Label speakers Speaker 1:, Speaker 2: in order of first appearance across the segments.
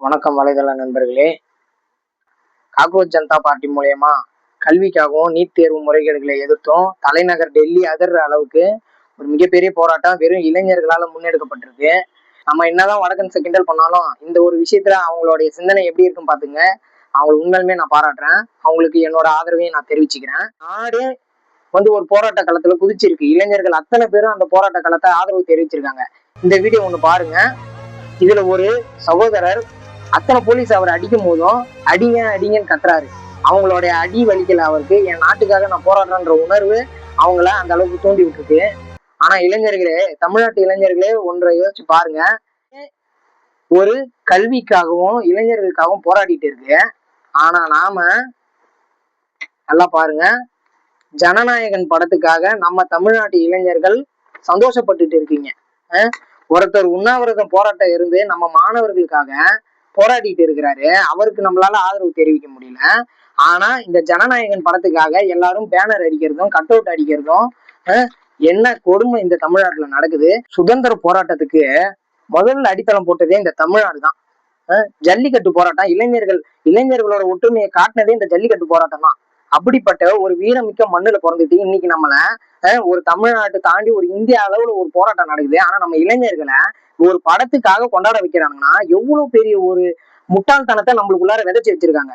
Speaker 1: வணக்கம் வலைதள நண்பர்களே. காக்ரோச் ஜனதா பார்ட்டி மூலயமா கல்விக்காகவும் நீட் தேர்வு முறைகேடுகளை எதிர்த்தும் தலைநகர் டெல்லி அதிர்ற அளவுக்கு ஒரு மிகப்பெரிய போராட்டம் வெறும் இளைஞர்களால் முன்னெடுக்கப்பட்டிருக்கு. நம்ம என்னதான் வடக்கன்ஸை கிண்டல் பண்ணாலும் இந்த ஒரு விஷயத்துல அவங்களுடைய சிந்தனை எப்படி இருக்குன்னு பாத்துங்க. அவங்களை உண்மையுமே நான் பாராட்டுறேன். அவங்களுக்கு என்னோட ஆதரவையும் நான் தெரிவிச்சுக்கிறேன். நாடு ஒரு போராட்ட களத்துல குதிச்சிருக்கு. இளைஞர்கள் அத்தனை பேரும் அந்த போராட்ட களத்தை ஆதரவு தெரிவிச்சிருக்காங்க. இந்த வீடியோ ஒண்ணு பாருங்க. இதுல ஒரு சகோதரர் அத்தனை போலீஸ் அவர் அடிக்கும் போதும் அடிங்க அடிங்கன்னு கத்துறாரு. அவங்களுடைய அடி வலிக்கல அவருக்கு. என் நாட்டுக்காக நான் போராடுறேன்ற உணர்வு அவங்கள அந்த அளவுக்கு தூண்டி விட்டுருக்கு. ஆனா இளைஞர்களே, தமிழ்நாட்டு இளைஞர்களே ஒன்றை யோசிச்சு பாருங்க. ஒரு கல்விக்காகவும் இளைஞர்களுக்காகவும் போராடிட்டு இருக்கு. ஆனா நாம நல்லா பாருங்க, ஜனநாயகன் படத்துக்காக நம்ம தமிழ்நாட்டு இளைஞர்கள் சந்தோஷப்பட்டுட்டு இருக்கீங்க. ஒருத்தர் உண்ணாவிரதம் போராட்டம் இருந்து நம்ம மாணவர்களுக்காக போராடிட்டு இருக்கிறாரு. அவருக்கு நம்மளால ஆதரவு தெரிவிக்க முடியல. ஆனா இந்த ஜனநாயகன் படத்துக்காக எல்லாரும் பேனர் அடிக்கிறதும் கட் அவுட் அடிக்கிறதும் என்ன கொடுமை இந்த தமிழ்நாட்டுல நடக்குது. சுதந்திர போராட்டத்துக்கு முதல்ல அடித்தளம் போட்டதே இந்த தமிழ்நாடு தான். ஜல்லிக்கட்டு போராட்டம் இளைஞர்களோட ஒற்றுமையை காட்டினதே இந்த ஜல்லிக்கட்டு போராட்டம் தான். அப்படிப்பட்ட ஒரு வீரமிக்க மண்ணுல பிறந்துட்டு இன்னைக்கு நம்மள ஒரு தமிழ்நாட்டை தாண்டி ஒரு இந்திய அளவுல ஒரு போராட்டம் நடக்குது. ஆனா நம்ம இளைஞர்களை ஒரு படத்துக்காக கொண்டாட வைக்கிறாங்கன்னா எவ்வளவு பெரிய ஒரு முட்டாள்தனத்தை நம்மளுக்குள்ளார விதைச்சு வச்சிருக்காங்க.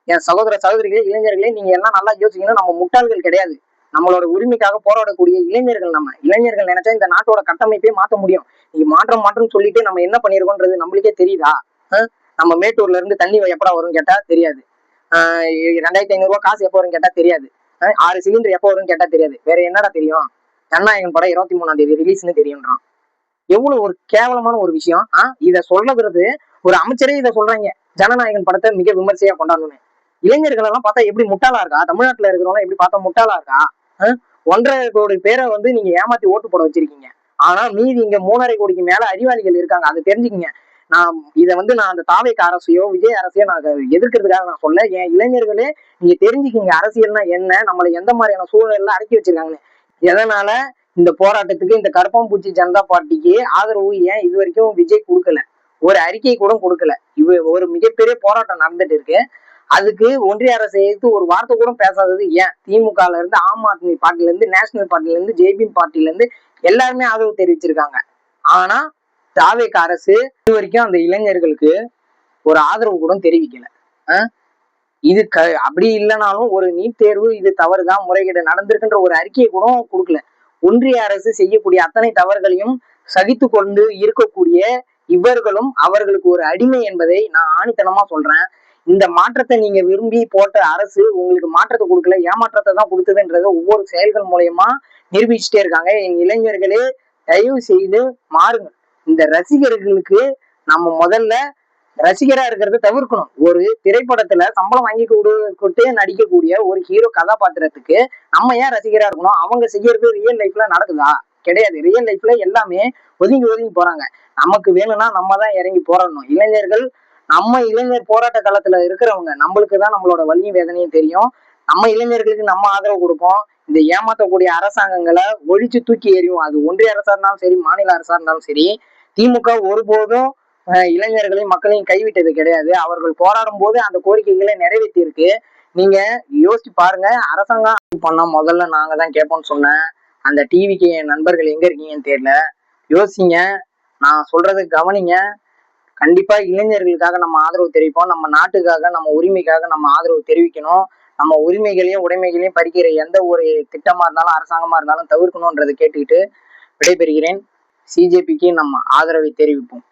Speaker 1: என் சகோதர சகோதரிகளே, இளைஞர்களே, நீங்க எல்லாம் நல்லா யோசிக்கணும். நம்ம முட்டாள்கள் கிடையாது. நம்மளோட உரிமைக்காக போராடக்கூடிய இளைஞர்கள். நம்ம இளைஞர்கள் நினைச்சா இந்த நாட்டோட கட்டமைப்பே மாற்ற முடியும். நீங்க மாற்றம் சொல்லிட்டு நம்ம என்ன பண்ணிருக்கோன்றது நம்மளுக்கே தெரியுதா? நம்ம மேட்டூர்ல இருந்து தண்ணி எப்படா வரும்னு கேட்டா தெரியாது. 2500 ரூபாய் காசு எப்போ வரும்னு கேட்டா தெரியாது. 6 சிலிண்டர் எப்போ வரும்னு கேட்டா தெரியாது. வேற என்னடா தெரியும்? ஜனநாயகன் படம் 23ஆம் தேதி ரிலீஸ்னு தெரியும்ன்றான். எவ்வளவு ஒரு கேவலமான ஒரு விஷயம். இத சொல்றது ஒரு அமைச்சரே இதை சொல்றாங்க, ஜனநாயகன் படத்தை மிக விமர்சையா கொண்டாடணும்னு. இளைஞர்கள் எல்லாம் பார்த்தா எப்படி முட்டாளா இருக்கா? தமிழ்நாட்டுல இருக்கிறவங்க எப்படி பார்த்தா முட்டாளா இருக்கா? 1.5 கோடி பேரை நீங்க ஏமாத்தி ஓட்டு போட வச்சிருக்கீங்க. ஆனா மீதி இங்க 3.5 கோடிக்கு மேல அறிவாளிகள் இருக்காங்க. அதை தெரிஞ்சுக்கீங்க. நான் அந்த தாவேக அரசையோ விஜய் அரசையோ நான் எதிர்க்கிறதுக்காக நான் சொல்ல. என் இளைஞர்களே, நீங்க தெரிஞ்சுக்கிங்க அரசியல்னா என்ன, நம்மளை எந்த மாதிரியான சூழல்லாம் அடக்கி வச்சிருக்காங்கன்னு. எதனால இந்த போராட்டத்துக்கு, இந்த கருப்பாம்பூச்சி ஜனதா பார்ட்டிக்கு ஆதரவு ஏன் இது வரைக்கும் விஜய் கொடுக்கல? ஒரு அறிக்கை கூட கொடுக்கல. ஒரு மிகப்பெரிய போராட்டம் நடந்துட்டு இருக்கு. அதுக்கு ஒன்றிய அரசை எதிர்த்து ஒரு வார்த்தை கூட பேசாதது ஏன்? திமுகல இருந்து, ஆம் ஆத்மி பார்ட்டில இருந்து, நேஷனல் பார்ட்டில இருந்து, ஜேபி பார்ட்டில இருந்து எல்லாருமே ஆதரவு தெரிவிச்சிருக்காங்க. ஆனா தாவேக அரசு இது வரைக்கும் அந்த இளைஞர்களுக்கு ஒரு ஆதரவு கூட தெரிவிக்கல. இது அப்படி இல்லைனாலும் ஒரு நீட் தேர்வு இது தவறுதான், முறைகேடு நடந்திருக்குன்ற ஒரு அறிக்கையை கூட கொடுக்கல. ஒன்றிய அரசு செய்யக்கூடிய அத்தனை தவறுகளையும் சகித்து கொண்டு இருக்கக்கூடிய இவர்களும் அவர்களுக்கு ஒரு அடிமை என்பதை நான் ஆணித்தனமா சொல்றேன். இந்த மாற்றத்தை நீங்க விரும்பி போட்ட அரசு உங்களுக்கு மாற்றத்தை கொடுக்கல, ஏமாற்றத்தை தான் கொடுத்ததுன்றத ஒவ்வொரு செயல்கள் மூலயமா நிரூபிச்சுட்டே இருக்காங்க. என் இளைஞர்களே, தயவு செய்து மாறுங்க. இந்த ரசிகர்களுக்கு நம்ம முதல்ல ரசிகரா இருக்கிறத தவிர்க்கணும். ஒரு திரைப்படத்துல சம்பளம் வாங்கி கொடுத்து நடிக்கக்கூடிய ஒரு ஹீரோ கதாபாத்திரத்துக்கு நம்ம ஏன் ரசிகரா இருக்கணும்? அவங்க செய்யறது ரியல் லைஃப்ல நடக்குதா? கிடையாது. ரியல் லைஃப்ல எல்லாமே ஒதுங்கி போறாங்க. நமக்கு வேணும்னா நம்ம தான் இறங்கி போராடணும். நம்ம இளைஞர் போராட்ட காலத்துல இருக்கிறவங்க, நம்மளுக்கு தான் நம்மளோட வலியும் வேதனையும் தெரியும். நம்ம இளைஞர்களுக்கு நம்ம ஆதரவு கொடுப்போம். இந்த ஏமாற்றக்கூடிய அரசாங்கங்களை ஒழிச்சு தூக்கி எறியும். அது ஒன்றிய அரசா இருந்தாலும் சரி, மாநில அரசா இருந்தாலும் சரி. திமுக ஒருபோதும் இளைஞர்களையும் மக்களையும் கைவிட்டது கிடையாது. அவர்கள் போராடும் போது அந்த கோரிக்கைகளை நிறைவேற்றி இருக்கு. நீங்க யோசிச்சு பாருங்க. அரசாங்கம் பண்ணா முதல்ல நாங்க தான் கேட்போம்னு சொன்னேன். அந்த டிவிக்கு என் நண்பர்கள் எங்க இருக்கீங்கன்னு தெரியல. யோசிங்க, நான் சொல்றது கவனிங்க. கண்டிப்பா இளைஞர்களுக்காக நம்ம ஆதரவு தெரிவிப்போம். நம்ம நாட்டுக்காக, நம்ம உரிமைக்காக நம்ம ஆதரவு தெரிவிக்கணும். நம்ம உரிமைகளையும் உடைமைகளையும் பறிக்கிற எந்த ஒரு திட்டமா இருந்தாலும் அரசாங்கமா இருந்தாலும் தவிர்க்கணும்ன்றதை கேட்டுக்கிட்டு விடைபெறுகிறேன். சிஜேபிக்கு நம்ம ஆதரவை தெரிவிப்போம்.